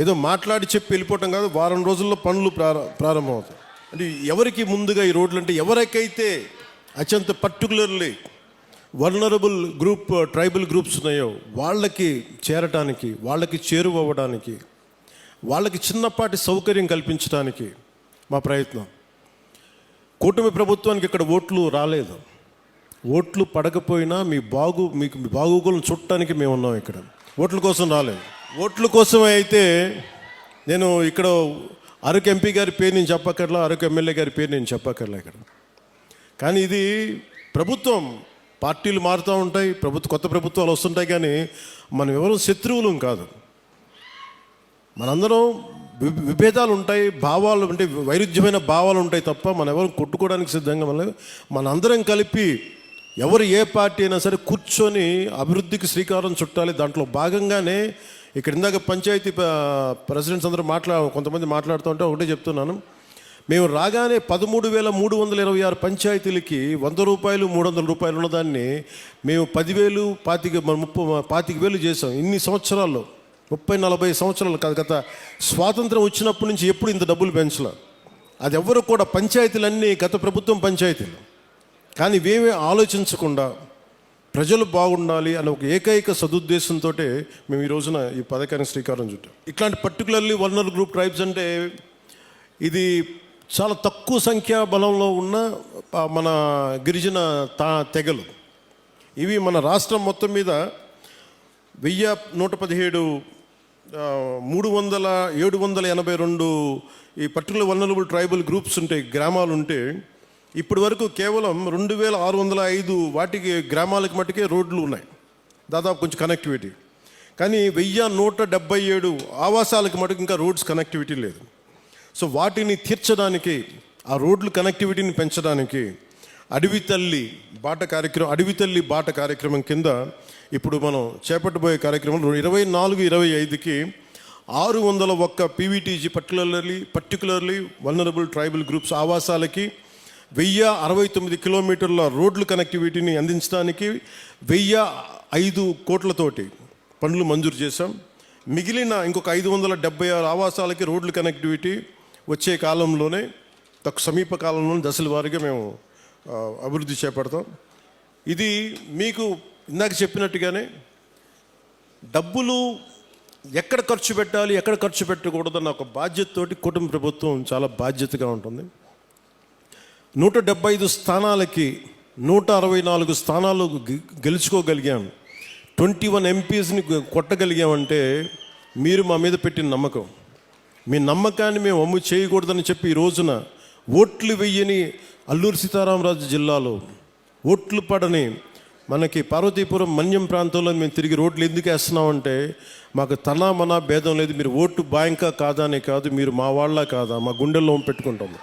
ఏదో మాట్లాడి చెప్పి వెళ్ళిపోవటం కాదు, వారం రోజుల్లో పనులు ప్రారంభమవుతాయి. అంటే ఎవరికి ముందుగా ఈ రోడ్లు అంటే ఎవరికైతే అత్యంత particularly vulnerable group tribal groups ఉన్నాయో వాళ్ళకి చేరటానికి, వాళ్ళకి చేరువవ్వడానికి, వాళ్ళకి చిన్నపాటి సౌకర్యం కల్పించడానికి మా ప్రయత్నం. కూటమి ప్రభుత్వానికి ఇక్కడ ఓట్లు రాలేదు. ఓట్లు పడకపోయినా మీకు బాగోగులను చుట్టానికి మేము ఉన్నాం. ఇక్కడ ఓట్ల కోసం రాలేదు. ఓట్ల కోసమే అయితే నేను ఇక్కడ అరకు ఎంపీ గారి పేరు నేను చెప్పక్కర్లా, అరకు ఎమ్మెల్యే గారి పేరు నేను చెప్పక్కర్లా ఇక్కడ. కానీ ఇది ప్రభుత్వం, పార్టీలు మారుతూ ఉంటాయి, కొత్త ప్రభుత్వాలు వస్తుంటాయి, కానీ మనం ఎవరు శత్రువులం కాదు. మనందరం విభేదాలు ఉంటాయి, భావాలు అంటే వైరుధ్యమైన భావాలు ఉంటాయి తప్ప మనం ఎవరు కొట్టుకోవడానికి సిద్ధంగా మనందరం కలిపి ఎవరు ఏ పార్టీ అయినా సరే కూర్చొని అభివృద్ధికి శ్రీకారం చుట్టాలి. దాంట్లో భాగంగానే ఇక్కడ ఇందాక పంచాయతీ ప్రెసిడెంట్స్ అందరూ కొంతమంది మాట్లాడుతూ ఉంటే ఒకటే చెప్తున్నాను. మేము రాగానే 13,326 పంచాయతీలకి 100 రూపాయలు 300 రూపాయలు ఉన్నదాన్ని మేము 10,000 25,000 చేసాం. ఇన్ని సంవత్సరాల్లో 30-40 సంవత్సరాలు కాదు, గత స్వాతంత్రం వచ్చినప్పటి నుంచి ఎప్పుడు ఇంత డబ్బులు పెంచలే. అది ఎవరు కూడా, పంచాయతీలన్నీ గత ప్రభుత్వం పంచాయతీలు, కానీ ఇవేమీ ఆలోచించకుండా ప్రజలు బాగుండాలి అనే ఒక ఏకైక సదుద్దేశంతో మేము ఈ రోజున ఈ పథకానికి శ్రీకారం చుట్టాం. ఇట్లాంటి పర్టికులర్లీ వల్నరబుల్ గ్రూప్ ట్రైబ్స్ అంటే ఇది చాలా తక్కువ సంఖ్యా బలంలో ఉన్న మన గిరిజన తెగలు. ఇవి మన రాష్ట్రం మొత్తం మీద 1117 782 ఈ పర్టికులర్ వల్నరబుల్ ట్రైబల్ గ్రూప్స్ ఉంటాయి, గ్రామాలు ఉంటే ఇప్పటి వరకు కేవలం 2,605 వాటికి గ్రామాలకు మట్టుకే రోడ్లు ఉన్నాయి, దాదాపు కొంచెం కనెక్టివిటీ. కానీ 1,177 ఆవాసాలకు మటుకు ఇంకా రోడ్స్ కనెక్టివిటీ లేదు. సో వాటిని తీర్చడానికి, ఆ రోడ్లు కనెక్టివిటీని పెంచడానికి అడవి తల్లి బాట కార్యక్రమం కింద ఇప్పుడు మనం చేపట్టబోయే కార్యక్రమంలో 24-25కి 601 PVTG particularly vulnerable tribal groups ఆవాసాలకి 1,069 కిలోమీటర్ల రోడ్లు కనెక్టివిటీని అందించడానికి 1,005 కోట్లతోటి పనులు మంజూరు చేశాం. మిగిలిన ఇంకొక 576 ఆవాసాలకి రోడ్లు కనెక్టివిటీ వచ్చే కాలంలోనే, సమీప కాలంలోనే దశల వారీగా మేము అభివృద్ధి చేపడతాం. ఇది మీకు ఇందాక చెప్పినట్టుగానే డబ్బులు ఎక్కడ ఖర్చు పెట్టాలి, ఎక్కడ ఖర్చు పెట్టకూడదన్న ఒక బాధ్యతతోటి కుటుంబ ప్రభుత్వం చాలా బాధ్యతగా ఉంటుంది. 175 స్థానాలకి 164 స్థానాలు గెలుచుకోగలిగాం. 21 ఎంపీస్ని కొట్టగలిగామంటే మీరు మా మీద పెట్టిన నమ్మకం. మీ నమ్మకాన్ని మేము అమ్ము చేయకూడదని చెప్పి ఈ రోజున ఓట్లు వెయ్యని అల్లూరు సీతారామరాజు జిల్లాలో ఓట్లు పడని మనకి పార్వతీపురం మన్యం ప్రాంతంలో మేము తిరిగి రోడ్లు ఎందుకు వేస్తున్నామంటే మాకు తన భేదం లేదు. మీరు ఓటు బ్యాంకా కాదా అనే కాదు, మీరు మా వాళ్ళ కాదా, మా గుండెల్లో పెట్టుకుంటాము.